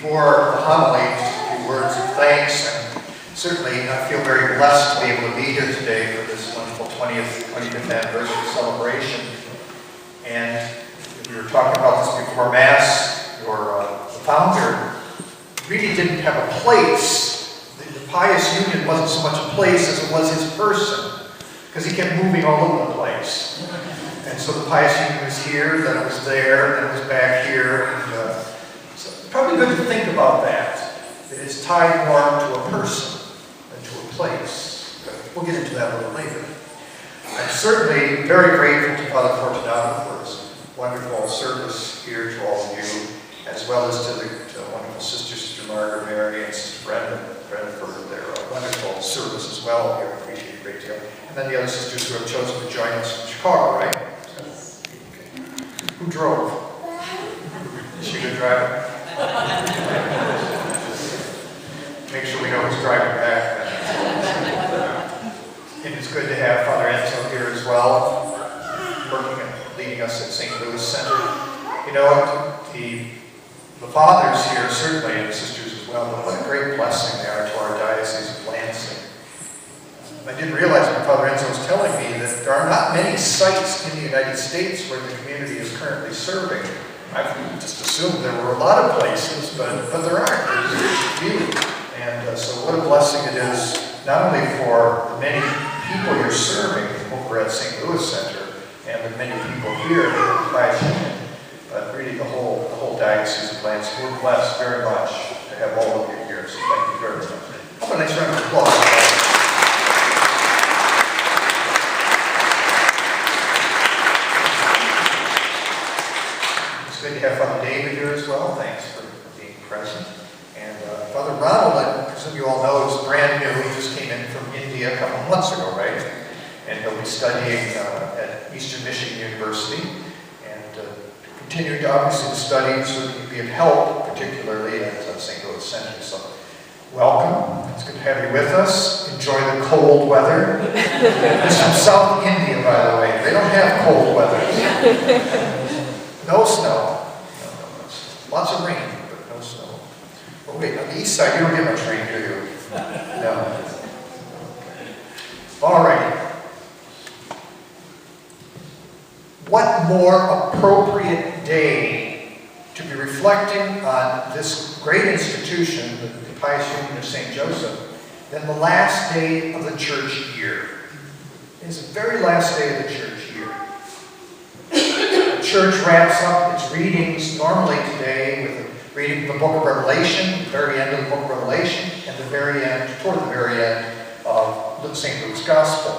before the homily, just a few words of thanks, and certainly I feel very blessed to be able to be here today for this wonderful 25th anniversary celebration. And we were talking about this before Mass. The founder really didn't have a place. The Pious Union wasn't so much a place as it was his person, because he kept moving all over the place. And so the Pious Union was here, then it was there, then it was back here. And so it's probably good to think about that it's tied more to a person than to a place. But we'll get into that a little later. I'm certainly very grateful to Father Fortunato for his wonderful service here to all of you, as well as to the wonderful Sister Margaret, Mary, and Sister Brenda for their wonderful service as well here. I appreciate it a great deal. And then the other sisters who have chosen to join us from Chicago, right? Okay. Who drove? Is she a good driver? Make sure we know who's driving back. And it's good to have Father Enzo here as well, working and leading us at St. Louis Center. You know, the fathers here, certainly, and the sisters as well, but what a great blessing they are to our Diocese of Lansing. I didn't realize when Father Enzo was telling me that there are not many sites in the United States where the community is currently serving. I just assumed there were a lot of places, but there aren't. There's a few. And so what a blessing it is, not only for the many people you're serving over at St. Louis Center, and the many people here at the Pious Union, but really the whole Diocese of Lansing. We're blessed very much to have all of you here, so thank you very much. How about a nice round of applause? It's good to have Father David here as well. Thanks for being present. And Father Ronald, I presume you all know, is brand new. He just came in from India a couple of months ago, right? And he'll be studying at Eastern Michigan University, and continuing to obviously to study so that he can be of help, particularly at St. Louis Center. So welcome. It's good to have you with us. Enjoy the cold weather. It's from South India, by the way. They don't have cold weather. No snow. No. Lots of rain, but no snow. Oh wait, on the east side, you don't get much rain, do you? No. All right. What more appropriate day to be reflecting on this great institution, the Pious Union of St. Joseph, than the last day of the church year? It is the very last day of the church year. The church wraps up its readings normally today with a reading of the book of Revelation, the very end of the book of Revelation, and toward the very end of St. Luke's Gospel.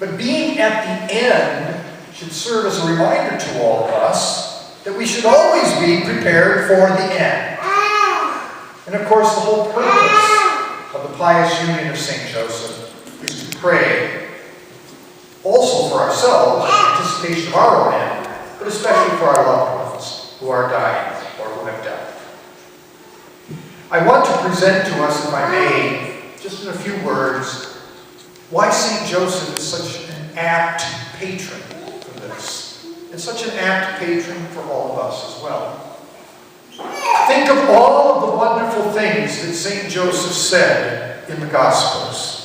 But being at the end should serve as a reminder to all of us that we should always be prepared for the end. And of course, the whole purpose of the Pious Union of St. Joseph is to pray also for ourselves in anticipation of our own end, but especially for our loved ones who are dying or who have died. I want to present to us, if I may, just in a few words, why St. Joseph is such an apt patron for this, and such an apt patron for all of us as well. Think of all of the wonderful things that St. Joseph said in the Gospels.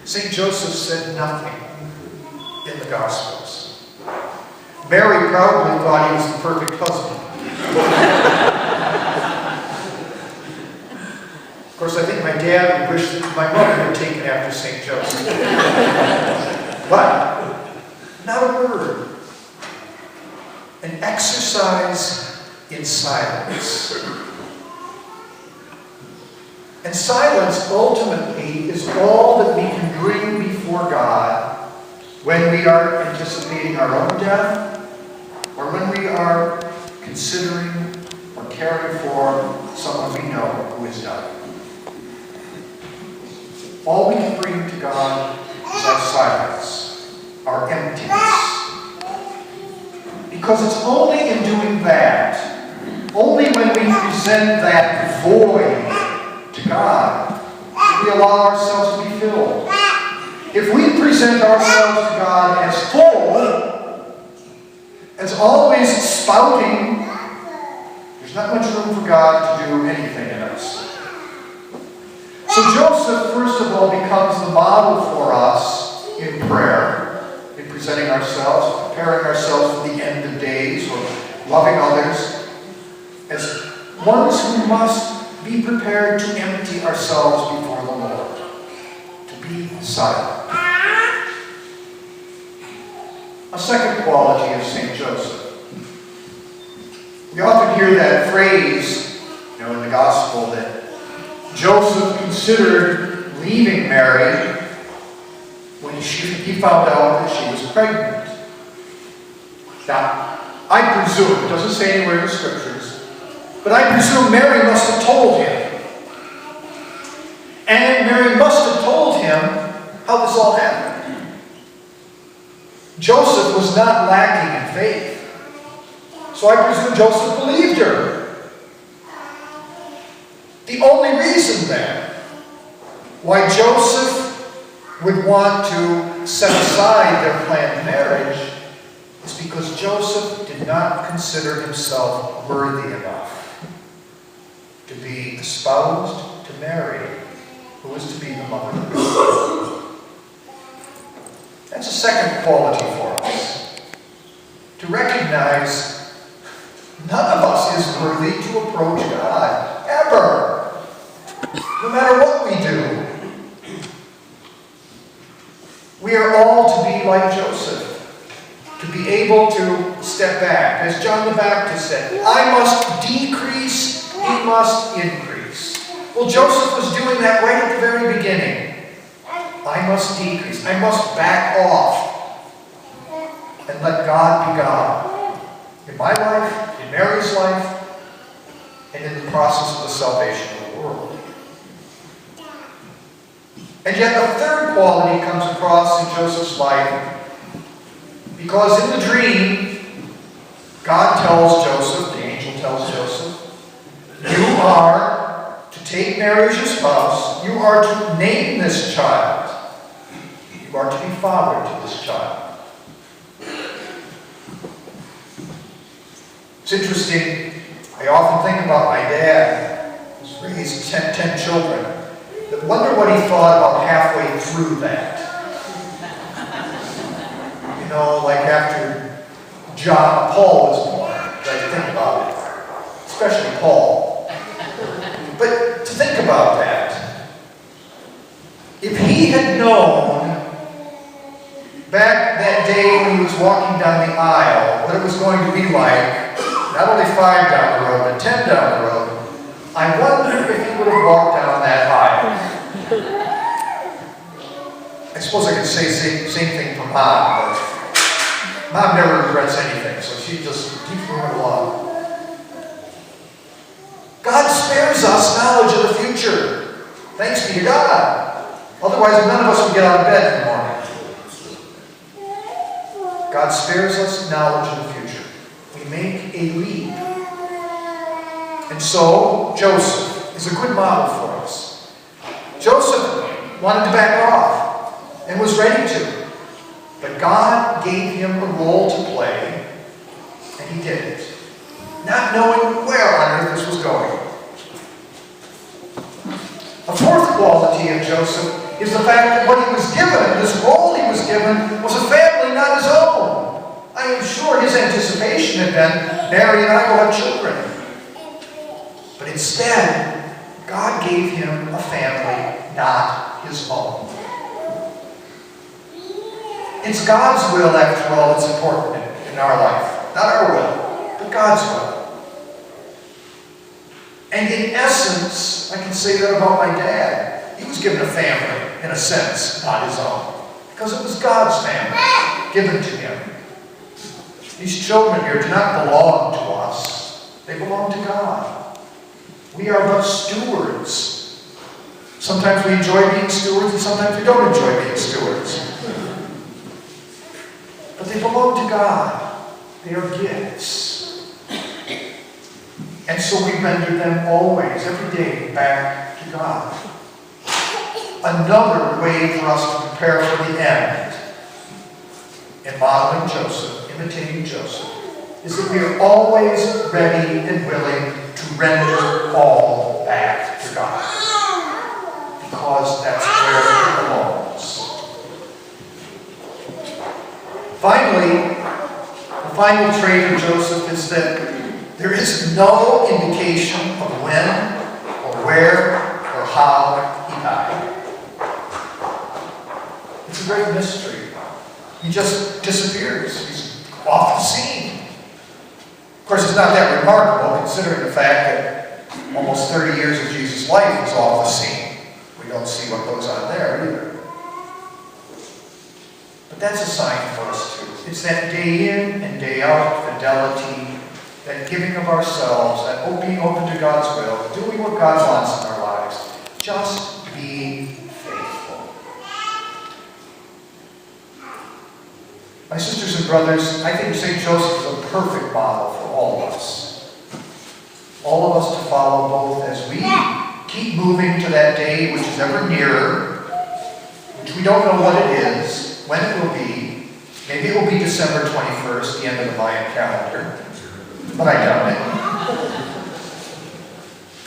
St. Joseph said nothing in the Gospels. Mary probably thought he was the perfect husband. Of course, I think my dad would wish that my mother had taken after St. Joseph. But not a word. An exercise in silence. And silence ultimately is all that we can bring before God when we are anticipating our own death, or when we are considering or caring for someone we know who is dying. All we can bring to God is our silence, our emptiness. Because it's only in doing that, only when we present that void to God, that we allow ourselves to be filled. If we present ourselves to God as full, as always spouting, there's not much room for God to do anything in us. So Joseph, first of all, becomes the model for us in prayer, in presenting ourselves, preparing ourselves for the end of days, or loving others, as ones who must be prepared to empty ourselves before the Lord, to be silent. A second quality of St. Joseph. We often hear that phrase, in the gospel, that Joseph considered leaving Mary when he found out that she was pregnant. Now, I presume, it doesn't say anywhere in the scriptures, but I presume Mary must have told him. And Mary must have told him how this all happened. Joseph was not lacking in faith. So I presume Joseph believed her. The only reason then why Joseph would want to set aside their planned marriage is because Joseph did not consider himself worthy enough to be espoused to Mary, who was to be the mother of God. That's a second quality for us. To recognize none of us is worthy to approach God, ever. No matter what we do. We are all to be like Joseph. To be able to step back. As John the Baptist said, I must decrease, he must increase. Well, Joseph was doing that right at the very beginning. I must decrease. I must back off and let God be God. In my life, in Mary's life, and in the process of the salvation of the world. And yet the third quality comes across in Joseph's life, because in the dream, God tells Joseph, the angel tells Joseph, you are to take Mary as your spouse, you are to name this child, you are to be father to this child. It's interesting, I often think about my dad, who's raised 10 children, that wonder what he thought about halfway through that. Like after Paul was born, I think about it, especially Paul. But to think about that, if he had known back that day when he was walking down the aisle what it was going to be like, not only 5 down the road, but 10 down the road, I wonder if he would have walked down that aisle. I suppose I could say same thing for Mom, but Mom never regrets anything, so she just keeps moving along. God spares us knowledge of the future. Thanks be to God. Otherwise, none of us would get out of bed in the morning. God spares us knowledge of the future. We make a leap. And so, Joseph is a good model for us. Joseph wanted to back off and was ready to. But God gave him a role to play, and he did it, not knowing where on earth this was going. A fourth quality of Joseph is the fact that what he was given, this role he was given, was a family not his own. I am sure his anticipation had been, Mary and I will have children. But instead, God gave him a family not his own. It's God's will, after all, that's important in our life. Not our will, but God's will. And in essence, I can say that about my dad. He was given a family, in a sense, not his own. Because it was God's family, given to him. These children here do not belong to us. They belong to God. We are but stewards. Sometimes we enjoy being stewards, and sometimes we don't enjoy being stewards. But they belong to God. They are gifts. And so we render them always, every day, back to God. another way for us to prepare for the end in modeling Joseph, imitating Joseph, is that we are always ready and willing to render all back to God. Because that's where it belongs. Finally, the final trait of Joseph is that there is no indication of when or where or how he died. It's a great mystery. He just disappears. He's off the scene. Of course, it's not that remarkable considering the fact that almost 30 years of Jesus' life was off the scene. We don't see what goes on there either. But that's a sign for us too. It's that day in and day out fidelity, that giving of ourselves, that being open to God's will, doing what God wants in our lives. Just being faithful. My sisters and brothers, I think St. Joseph is a perfect model for all of us. All of us to follow both as we keep moving to that day which is ever nearer, which we don't know what it is, when it will be. Maybe it will be December 21st, the end of the Mayan calendar, but I doubt it.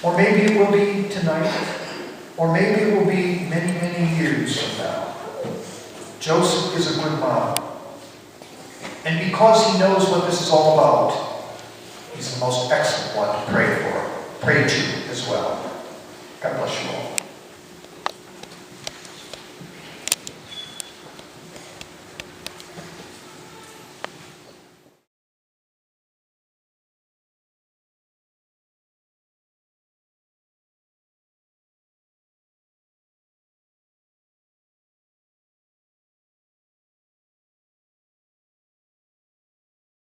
Or maybe it will be tonight, or maybe it will be many, many years from now. Joseph is a good model. And because he knows what this is all about, he's the most excellent one to pray for, pray to as well. God bless you all.